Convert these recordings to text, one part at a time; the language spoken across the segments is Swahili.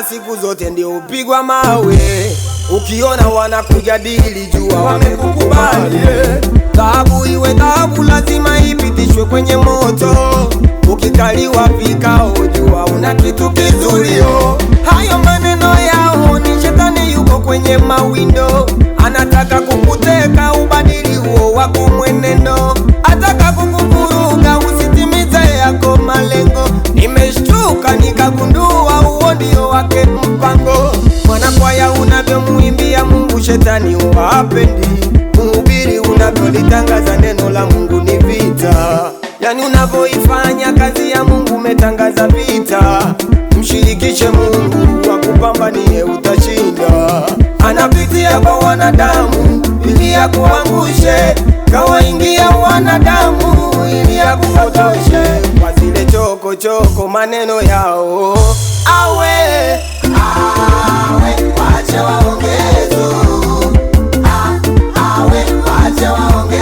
wabaya siku zote ndio upigwa mawe. Ukiona wanakujadili jua wamekukubali. Dhahabu iwe dhahabu lazima ipitishwe kwenye moto. Ukikaliwa vikao jua una kitu kizuri. Hayo maneno yao ni shetani yuko kwenye mawindo. Anataka kukuteka ubadili huo wako mwenendo. Ataka kukuvuruga usitimize yako malengo. Nimeshtuka nikagundua huo ndio wake mpango. Mwanakwaya unavyomuimbia Mungu shetani huwapendi. Mhubiri unavyolitangaza neno la Mungu ni vita. Yani unavyoifanya kazi ya Mungu umetangaza vita. Mshirikishe Mungu akupambanie utashinda. Anapitia kwa wanadamu ili akuangushe. Kawaingia wanadamu ili akupotoshe. Kwa zile choko choko maneno yao. Awe wache waongee tu. Awe wache waongee.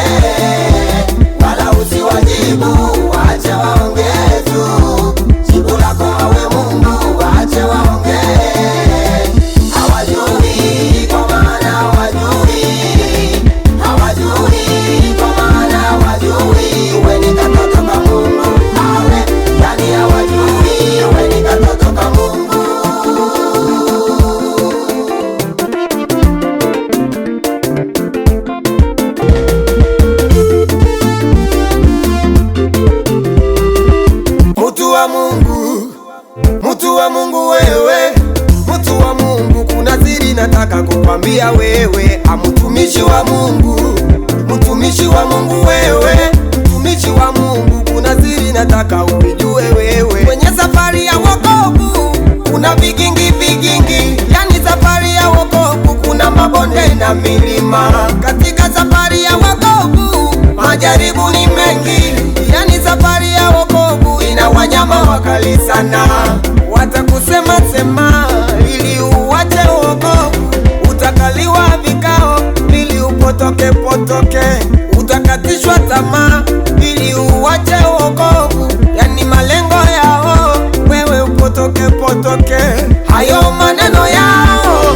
Wala usiwajibu, wache waongee tu. Jibu lako awe Mungu, wache waongee. Hawajui kwa maana hawajui. Hawajui kwa maana hawajui. Wewe ni katoto ka Mungu. Awe yani hawajui. Wewe ni katoto ka Mungu. Mtu wa Mungu wewe, mtu wa Mungu kuna siri nataka kukwambia wewe. Mtumishi wa Mungu, mtumishi wa Mungu wewe, mtumishi wa Mungu kuna siri nataka uijue wewe. Kwenye safari ya wokovu kuna vigingi vigingi. Yani safari ya wokovu kuna mabonde na milima. Katika safari ya wokovu majaribu ni mengi. Yani safari ya wokovu ina wanyama wakali sana. Watakusema sema ili uwache wokovu. Utakaliwa vikao ili upotoke potoke. Utakatishwa tamaa ili uwache wokovu. Yani malengo yao wewe upotoke potoke. Hayo maneno yao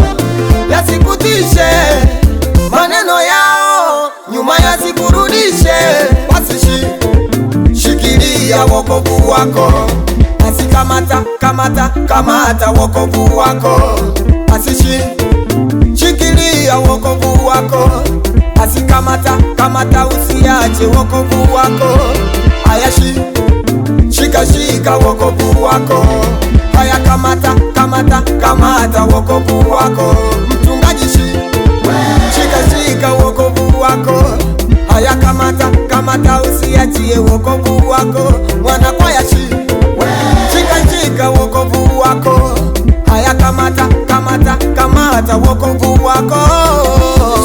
yasikutishe. Maneno yao nyuma yasikurudishe. Shikilia wokovu wako. Kamata wokovu wako. Shikilia wokovu wako. Kamata usiache wokovu wako. Haya shika wokovu wako. Haya kamata wokovu wako. Mchungaji shika wokovu wako. Haya kamata usiachie wokovu wako. Mwanakwaya shika wokovu wako. Haya kamata wokovu wako.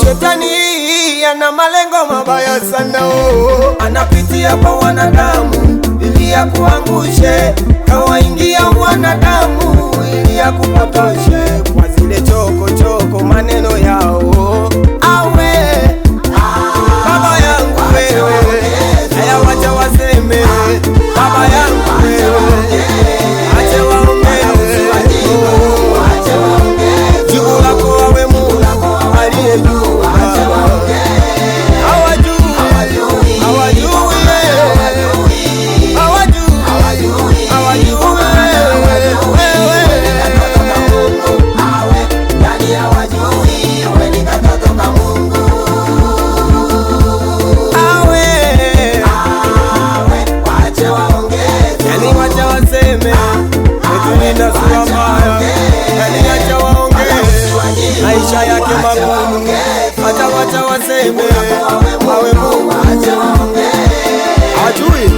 Shetani ana malengo mabaya sana. Anapitia kwa wanadamu ili akuangushe. Kawaingia wanadamu ili akupotoshe. Kwa zile choko choko maneno yao. Awe baba yangu wewe, haya wacha waseme. Baba yangu wewe, acha waongee. Jibu lako awe Mungu aliye juu. Maisha yake magumu, hata wacha waseme. Awe Mungu hajui.